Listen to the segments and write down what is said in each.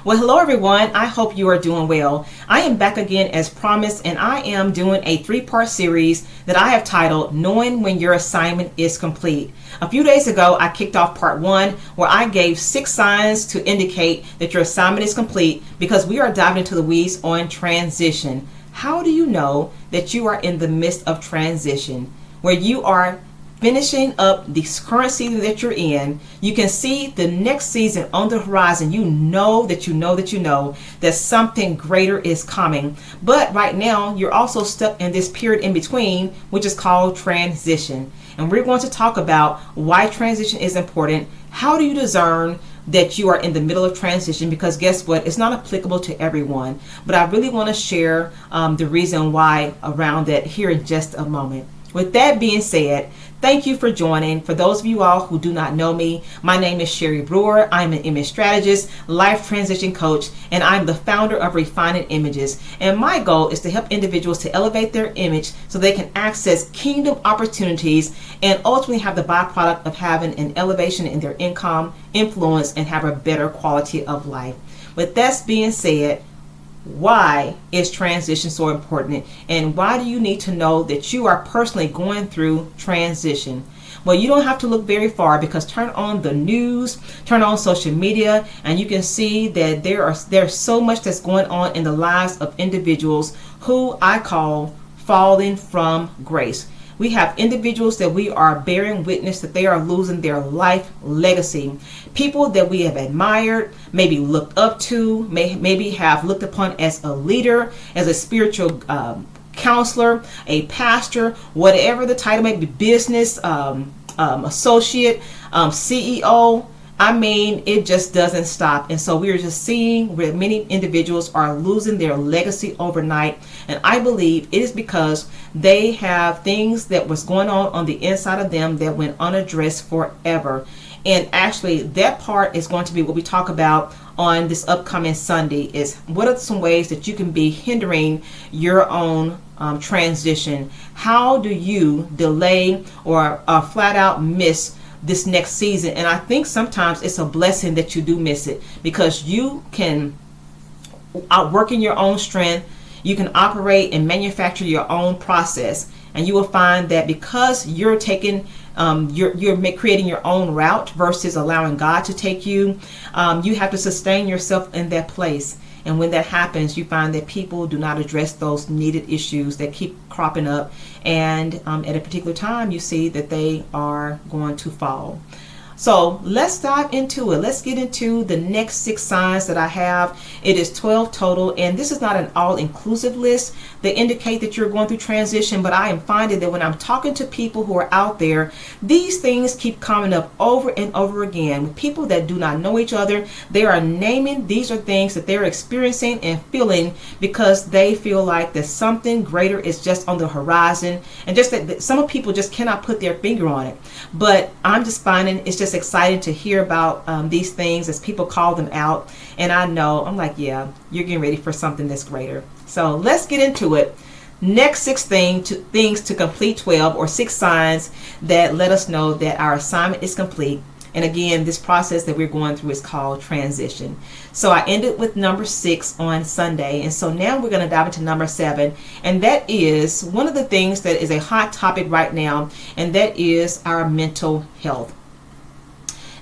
Well, hello everyone. I hope you are doing well. I am back again as promised, and I am doing a three-part series that I have titled Knowing When Your Assignment is Complete. A few days ago, I kicked off part one where I gave 6 signs to indicate that your assignment is complete, because we are diving into the weeds on transition. How do you know that you are in the midst of transition, where you are finishing up the current season that you're in? You can see the next season on the horizon. You know that something greater is coming. But right now, you're also stuck in this period in between, which is called transition. And we're going to talk about why transition is important. How do you discern that you are in the middle of transition? Because guess what? It's not applicable to everyone. But I really want to share the reason why around that here in just a moment. With that being said, thank you for joining. For those of you all who do not know me, my name is Sherry Brewer. I'm an image strategist, life transition coach, and I'm the founder of Refining Images. And my goal is to help individuals to elevate their image so they can access kingdom opportunities and ultimately have the byproduct of having an elevation in their income, influence, and have a better quality of life. With that being said, why is transition so important, and why do you need to know that you are personally going through transition? Well, you don't have to look very far, because turn on the news, turn on social media, and you can see that there's so much that's going on in the lives of individuals who I call falling from grace. We have individuals that we are bearing witness that they are losing their life legacy. People that we have admired, maybe looked up to, maybe have looked upon as a leader, as a spiritual counselor, a pastor, whatever the title may be, business associate, CEO. I mean, it just doesn't stop. And so we're just seeing where many individuals are losing their legacy overnight. And I believe it is because they have things that was going on the inside of them that went unaddressed forever. And actually, that part is going to be what we talk about on this upcoming Sunday, is what are some ways that you can be hindering your own transition? How do you delay or flat out miss this next season? And I think sometimes it's a blessing that you do miss it, because you can outwork in your own strength. You can operate and manufacture your own process, and you will find that because you're taking you're creating your own route versus allowing God to take you, you have to sustain yourself in that place. And when that happens, you find that people do not address those needed issues that keep cropping up. And at a particular time, you see that they are going to fall. So let's dive into it. Let's get into the next 6 signs that I have. It is 12 total, and this is not an all-inclusive list that indicate that you're going through transition, but I am finding that when I'm talking to people who are out there, these things keep coming up over and over again. With people that do not know each other, they are naming these are things that they're experiencing and feeling, because they feel like that something greater is just on the horizon, and just that some people just cannot put their finger on it. But I'm just finding it's just exciting to hear about these things as people call them out. And I know, I'm like, yeah, you're getting ready for something that's greater. So let's get into it. Next 6 things to complete 12, or 6 signs that let us know that our assignment is complete. And again, this process that we're going through is called transition. So I ended with number 6 on Sunday. And so now we're going to dive into number 7. And that is one of the things that is a hot topic right now. And that is our mental health.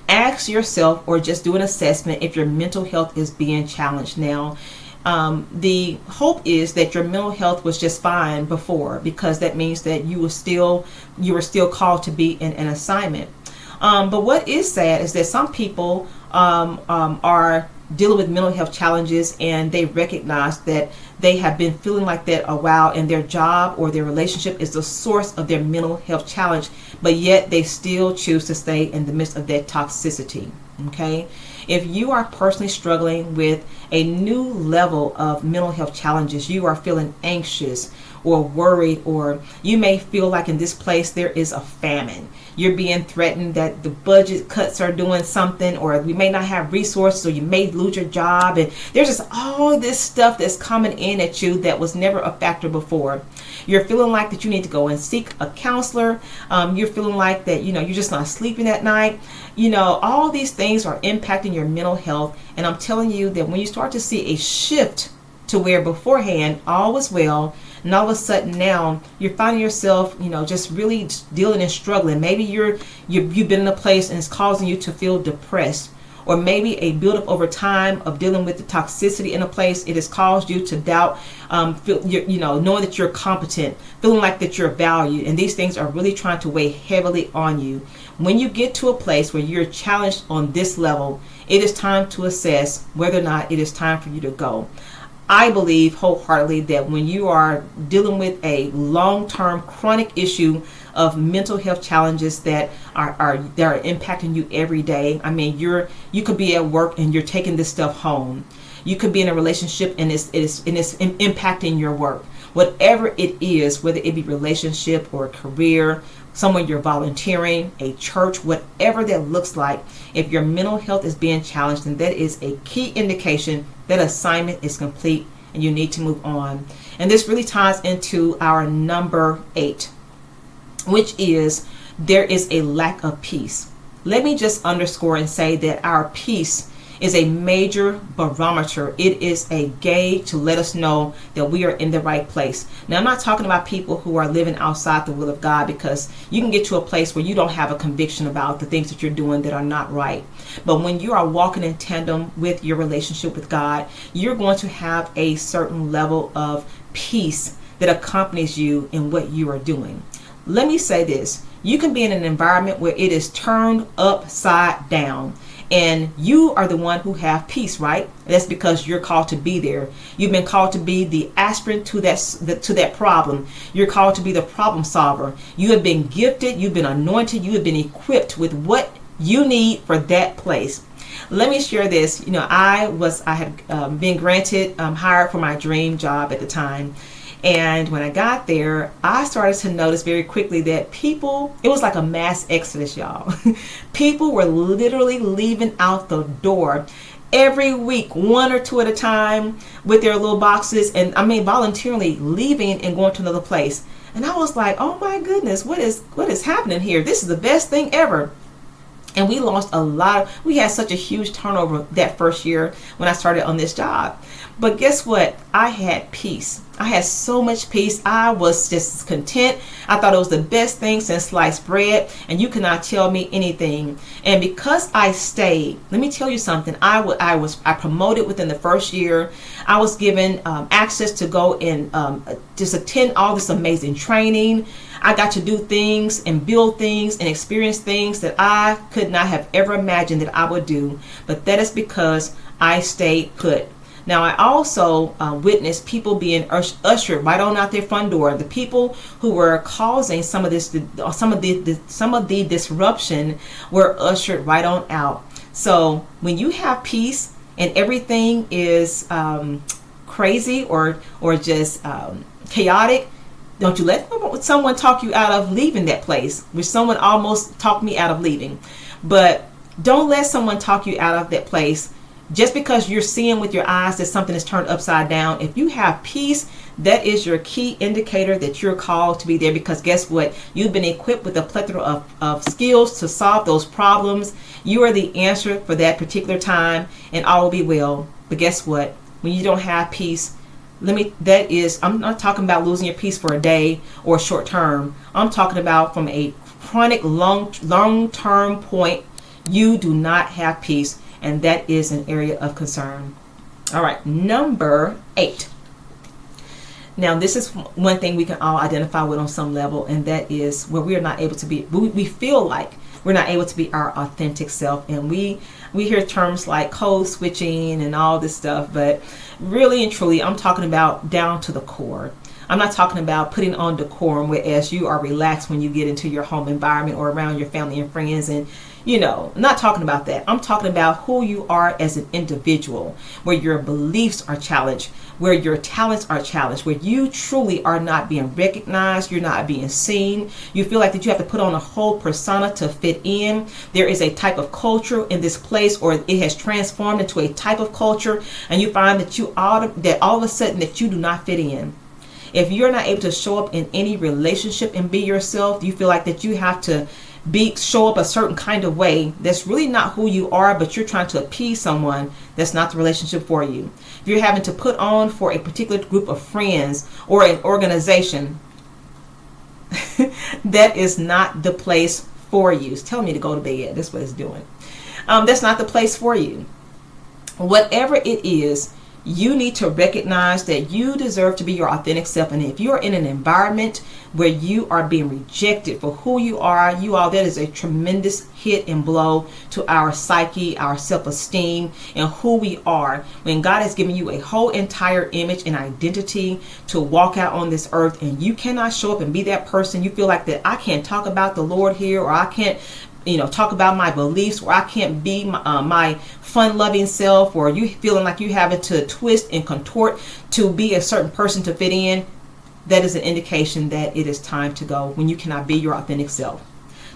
Ask yourself, or just do an assessment, if your mental health is being challenged now. The hope is that your mental health was just fine before, because that means that you were still called to be in an assignment. But what is sad is that some people are dealing with mental health challenges, and they recognize that they have been feeling like that a while, and their job or their relationship is the source of their mental health challenge, but yet they still choose to stay in the midst of that toxicity. Okay? If you are personally struggling with a new level of mental health challenges, you are feeling anxious, or worried, or you may feel like in this place there is a famine. You're being threatened that the budget cuts are doing something, or we may not have resources, or you may lose your job, and there's just all this stuff that's coming in at you that was never a factor before. You're feeling like that you need to go and seek a counselor. You're feeling like that, you're just not sleeping at night. All these things are impacting your mental health. And I'm telling you that when you start to see a shift to where beforehand all was well, and all of a sudden now you're finding yourself, just really dealing and struggling. Maybe you've been in a place and it's causing you to feel depressed, or maybe a buildup over time of dealing with the toxicity in a place. It has caused you to doubt, knowing that you're competent, feeling like that you're valued, and these things are really trying to weigh heavily on you. When you get to a place where you're challenged on this level, it is time to assess whether or not it is time for you to go. I believe wholeheartedly that when you are dealing with a long-term chronic issue of mental health challenges that are impacting you every day. I mean, you could be at work and you're taking this stuff home. You could be in a relationship and it's impacting your work. Whatever it is, whether it be relationship or career, somewhere you're volunteering, a church, whatever that looks like, if your mental health is being challenged, then that is a key indication that assignment is complete and you need to move on. And this really ties into our number 8, which is there is a lack of peace. Let me just underscore and say that our peace is a major barometer. It is a gauge to let us know that we are in the right place. Now, I'm not talking about people who are living outside the will of God, because you can get to a place where you don't have a conviction about the things that you're doing that are not right. But when you are walking in tandem with your relationship with God, you're going to have a certain level of peace that accompanies you in what you are doing. Let me say this. You can be in an environment where it is turned upside down, and you are the one who have peace, right? That's because you're called to be there. You've been called to be the aspirant to that problem. You're called to be the problem solver. You have been gifted. You've been anointed. You have been equipped with what you need for that place. Let me share this. I had been granted hired for my dream job at the time. And when I got there, I started to notice very quickly that it was like a mass exodus, y'all. People were literally leaving out the door every week, 1 or 2 at a time with their little boxes. And I mean, voluntarily leaving and going to another place. And I was like, oh my goodness, what is happening here? This is the best thing ever. And we lost we had such a huge turnover that first year when I started on this job. But guess what? I had peace. I had so much peace. I was just content. I thought it was the best thing since sliced bread, and you cannot tell me anything. And because I stayed, let me tell you something. I promoted within the first year. I was given access to go and just attend all this amazing training. I got to do things and build things and experience things that I could not have ever imagined that I would do. But that is because I stayed put. Now, I also witnessed people being ushered right on out their front door. The people who were causing some of the disruption were ushered right on out. So when you have peace and everything is crazy or just chaotic, don't you let someone talk you out of leaving that place, which someone almost talked me out of leaving. But don't let someone talk you out of that place just because you're seeing with your eyes that something is turned upside down. If you have peace, that is your key indicator that you're called to be there, because guess what? You've been equipped with a plethora of skills to solve those problems. You are the answer for that particular time, and all will be well. But guess what? When you don't have peace, I'm not talking about losing your peace for a day or short term. I'm talking about from a chronic long-term point, you do not have peace, and that is an area of concern. All right, number 8. Now, this is one thing we can all identify with on some level, and that is where we are not able to be, we feel like we're not able to be our authentic self. And we hear terms like code switching and all this stuff, but really and truly, I'm talking about down to the core. I'm not talking about putting on decorum, whereas you are relaxed when you get into your home environment or around your family and friends, and I'm not talking about that. I'm talking about who you are as an individual, where your beliefs are challenged, where your talents are challenged, where you truly are not being recognized, you're not being seen. You feel like that you have to put on a whole persona to fit in. There is a type of culture in this place, or it has transformed into a type of culture, and you find that all of a sudden that you do not fit in. If you're not able to show up in any relationship and be yourself, you feel like that you have to show up a certain kind of way that's really not who you are, but you're trying to appease someone. That's not the relationship for you. If you're having to put on for a particular group of friends or an organization, that is not the place for you. It's telling me to go to bed. That's what it's doing. That's not the place for you. Whatever it is, you need to recognize that you deserve to be your authentic self. And if you are in an environment where you are being rejected for who you are, that is a tremendous hit and blow to our psyche, our self-esteem, and who we are. When God has given you a whole entire image and identity to walk out on this earth, and you cannot show up and be that person, you feel like that I can't talk about the Lord here, or I can't talk about my beliefs, or I can't be my fun-loving self, or you feeling like you having to twist and contort to be a certain person to fit in, that is an indication that it is time to go when you cannot be your authentic self.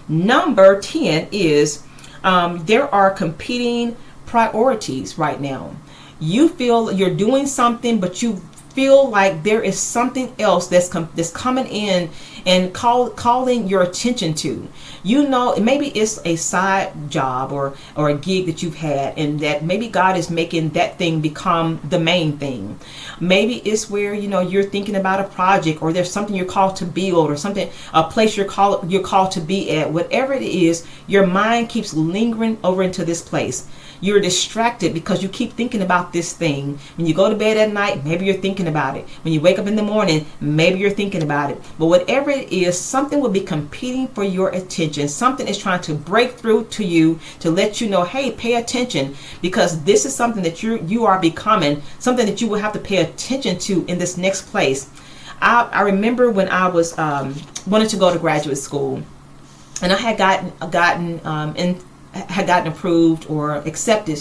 Number 10 is there are competing priorities right now. You feel you're doing something, but you feel like there is something else that's coming in and calling your attention to. Maybe it's a side job or a gig that you've had, and that maybe God is making that thing become the main thing. Maybe it's where you're thinking about a project, or there's something you're called to build, or something, a place you're called to be at. Whatever it is, your mind keeps lingering over into this place. You're distracted because you keep thinking about this thing. When you go to bed at night, maybe you're thinking about it. When you wake up in the morning, maybe you're thinking about it. But whatever it is, something will be competing for your attention. Something is trying to break through to you to let you know, hey, pay attention, because this is something that you are becoming, something that you will have to pay attention to in this next place. I remember when I was wanted to go to graduate school, and I had gotten approved or accepted,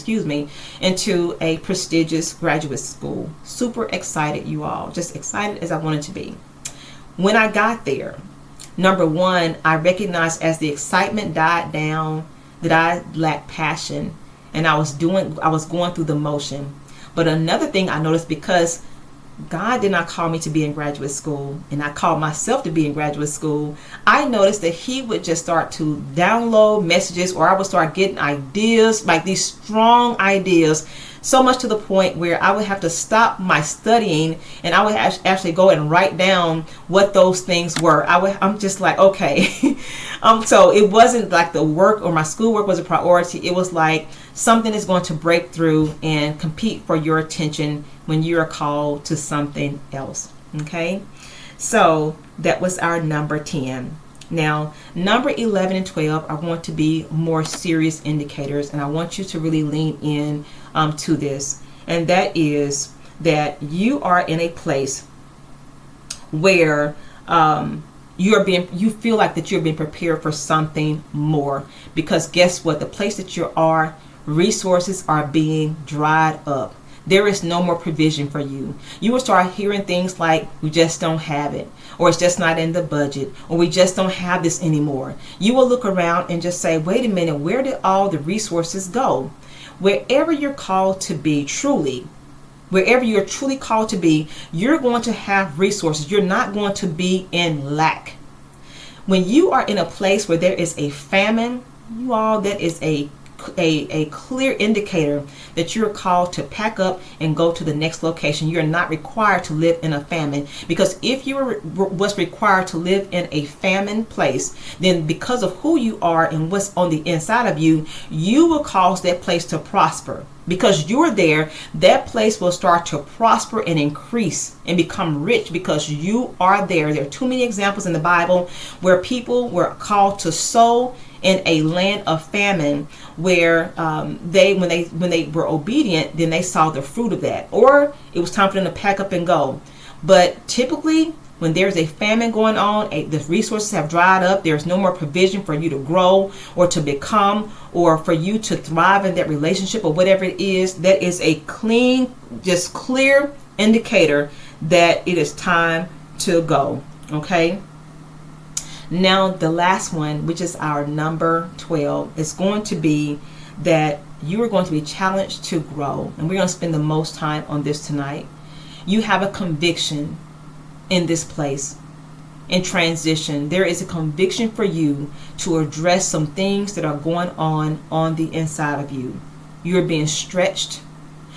into a prestigious graduate school. Super excited, you all. Just excited as I wanted to be. When I got there, number one, I recognized as the excitement died down that I lacked passion, and I was going through the motion. But another thing I noticed, because God did not call me to be in graduate school, and I called myself to be in graduate school, I noticed that He would just start to download messages, or I would start getting ideas, like these strong ideas, so much to the point where I would have to stop my studying, and I would actually go and write down what those things were. I'm just like, okay. So it wasn't like the work or my schoolwork was a priority. It was like something is going to break through and compete for your attention when you are called to something else. Okay, so that was our number 10. Now, number 11 and 12 are going to be more serious indicators, and I want you to really lean in to this, and that is that you are in a place where you feel like that you're being prepared for something more, because guess what? The place that you are, resources are being dried up. There is no more provision for you. You will start hearing things like, we just don't have it, or it's just not in the budget, or we just don't have this anymore. You will look around and just say, wait a minute, where did all the resources go? Wherever you're called to be, wherever you're truly called to be, you're going to have resources. You're not going to be in lack. When you are in a place where there is a famine, you all, that is a clear indicator that you're called to pack up and go to the next location. You're not required to live in a famine, because if you was required to live in a famine place, then because of who you are and what's on the inside of you, you will cause that place to prosper. Because you're there, that place will start to prosper and increase and become rich because you are there. There are too many examples in the Bible where people were called to sow in a land of famine, where when they were obedient, then they saw the fruit of that, or it was time for them to pack up and go. But typically, When there's a famine going on, the resources have dried up, there's no more provision for you to grow or to become or for you to thrive in that relationship or whatever it is, that is a clean, just clear indicator that it is time to go. Okay? Now, the last one, which is our number 12, is going to be that you are going to be challenged to grow. And we're going to spend the most time on this tonight. You have a conviction in this place, in transition. There is a conviction for you to address some things that are going on the inside of you. You're being stretched.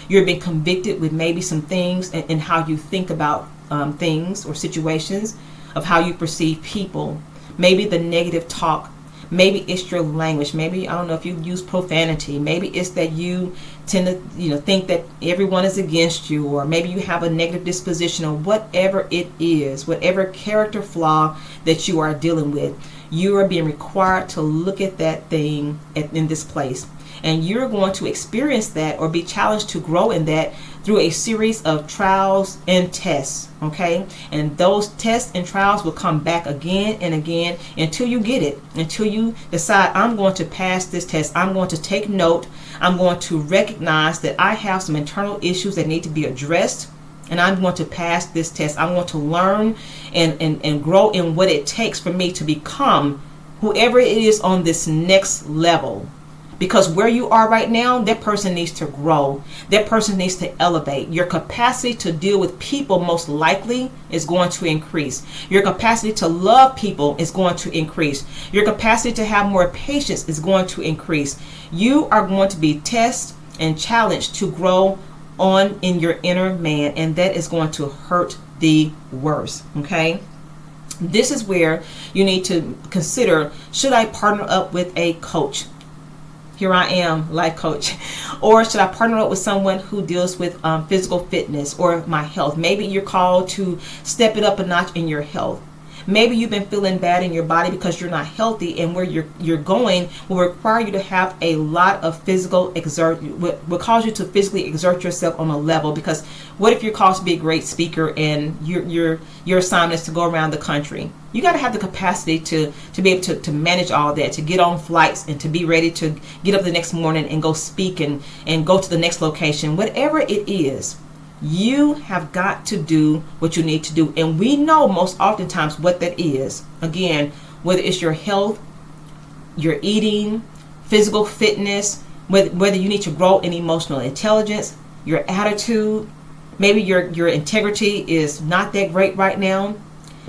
You're being convicted with maybe some things in how you think about things or situations, of how you perceive people. Maybe the negative talk. Maybe it's your language. Maybe, I don't know if you use profanity. Maybe it's that you tend to, think that everyone is against you, or maybe you have a negative disposition, or whatever it is, whatever character flaw that you are dealing with. You are being required to look at that thing in this place. And you're going to experience that or be challenged to grow in that through a series of trials and tests, okay? And those tests and trials will come back again and again until you get it, until you decide, I'm going to pass this test. I'm going to take note. I'm going to recognize that I have some internal issues that need to be addressed, and I'm going to pass this test. I'm going to learn and grow in what it takes for me to become whoever it is on this next level. Because where you are right now, that person needs to grow. That person needs to elevate. Your capacity to deal with people most likely is going to increase. Your capacity to love people is going to increase. Your capacity to have more patience is going to increase. You are going to be tested and challenged to grow on in your inner man, and that is going to hurt the worst. Okay? This is where you need to consider, should I partner up with a coach? Here I am, life coach. Or should I partner up with someone who deals with physical fitness or my health? Maybe you're called to step it up a notch in your health. Maybe you've been feeling bad in your body because you're not healthy, and where you're going will require you to have a lot of physical will cause you to physically exert yourself on a level. Because what if you're called to be a great speaker and your assignment is to go around the country? You got to have the capacity to be able to manage all that, to get on flights and to be ready to get up the next morning and go speak and go to the next location. Whatever it is, you have got to do what you need to do. And we know most oftentimes what that is. Again, whether it's your health, your eating, physical fitness, whether you need to grow in emotional intelligence, your attitude, maybe your integrity is not that great right now.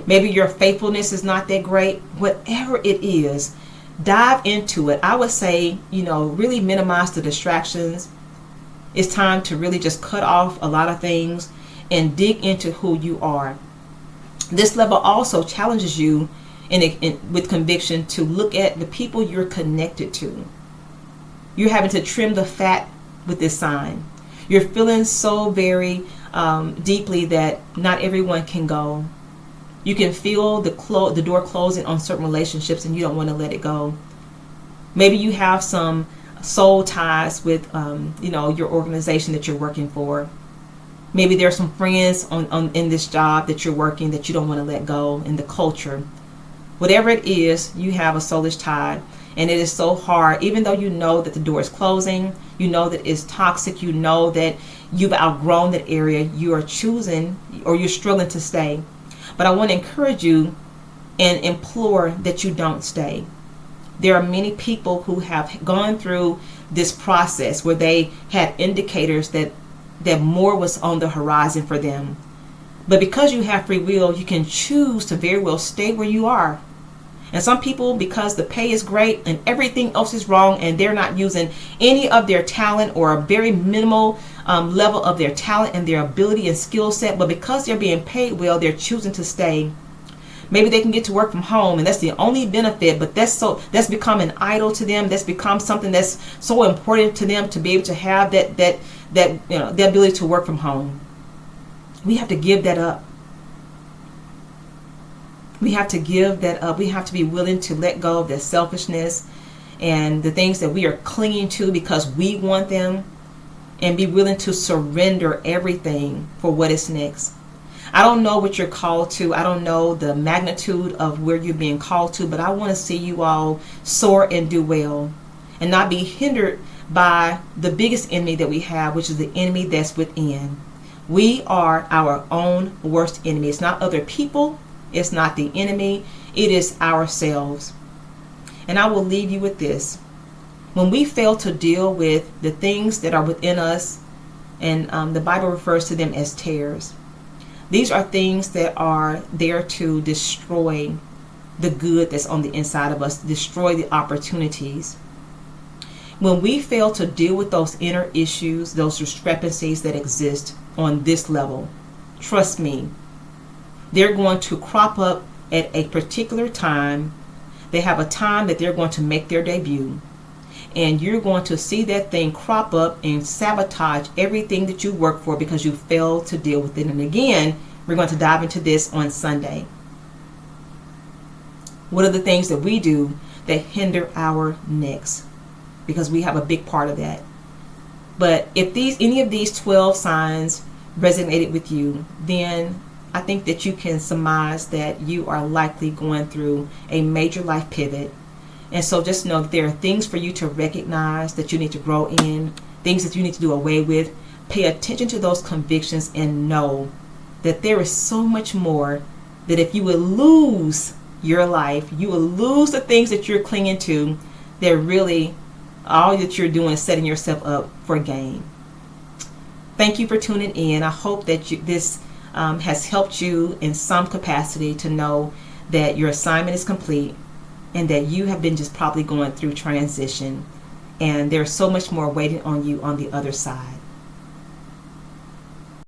Maybe your faithfulness is not that great. Whatever it is, dive into it. I would say, really minimize the distractions. It's time to really just cut off a lot of things and dig into who you are. This level also challenges you with conviction to look at the people you're connected to. You're having to trim the fat with this sign. You're feeling so very deeply that not everyone can go. You can feel the door closing on certain relationships, and you don't want to let it go. Maybe you have some soul ties with your organization that you're working for. Maybe there are some friends in this job that you're working that you don't want to let go, in the culture. Whatever it is, you have a soulish tie, and it is so hard. Even though you know that the door is closing, you know that it's toxic, you know that you've outgrown that area, you are choosing or you're struggling to stay. But I want to encourage you and implore that you don't stay. There are many people who have gone through this process where they had indicators that more was on the horizon for them. But because you have free will, you can choose to very well stay where you are. And some people, because the pay is great and everything else is wrong, and they're not using any of their talent or a very minimal level of their talent and their ability and skill set, but because they're being paid well, they're choosing to stay. Maybe they can get to work from home, and that's the only benefit, but that's become an idol to them. That's become something that's so important to them, to be able to have that the ability to work from home. We have to give that up. We have to give that up. We have to be willing to let go of that selfishness and the things that we are clinging to because we want them, and be willing to surrender everything for what is next. I don't know what you're called to. I don't know the magnitude of where you're being called to, but I want to see you all soar and do well and not be hindered by the biggest enemy that we have, which is the enemy that's within. We are our own worst enemy. It's not other people. It's not the enemy. It is ourselves. And I will leave you with this. When we fail to deal with the things that are within us, and the Bible refers to them as tares, these are things that are there to destroy the good that's on the inside of us, destroy the opportunities. When we fail to deal with those inner issues, those discrepancies that exist on this level, trust me, they're going to crop up at a particular time. They have a time that they're going to make their debut. And you're going to see that thing crop up and sabotage everything that you work for because you failed to deal with it. And again, we're going to dive into this on Sunday. What are the things that we do that hinder our next? Because we have a big part of that. But if any of these 12 signs resonated with you, then I think that you can surmise that you are likely going through a major life pivot. And so just know that there are things for you to recognize that you need to grow in, things that you need to do away with. Pay attention to those convictions and know that there is so much more, that if you would lose your life, you will lose the things that you're clinging to, that really all that you're doing is setting yourself up for gain. Thank you for tuning in. I hope that this has helped you in some capacity to know that your assignment is complete and that you have been just probably going through transition, and there's so much more waiting on you on the other side.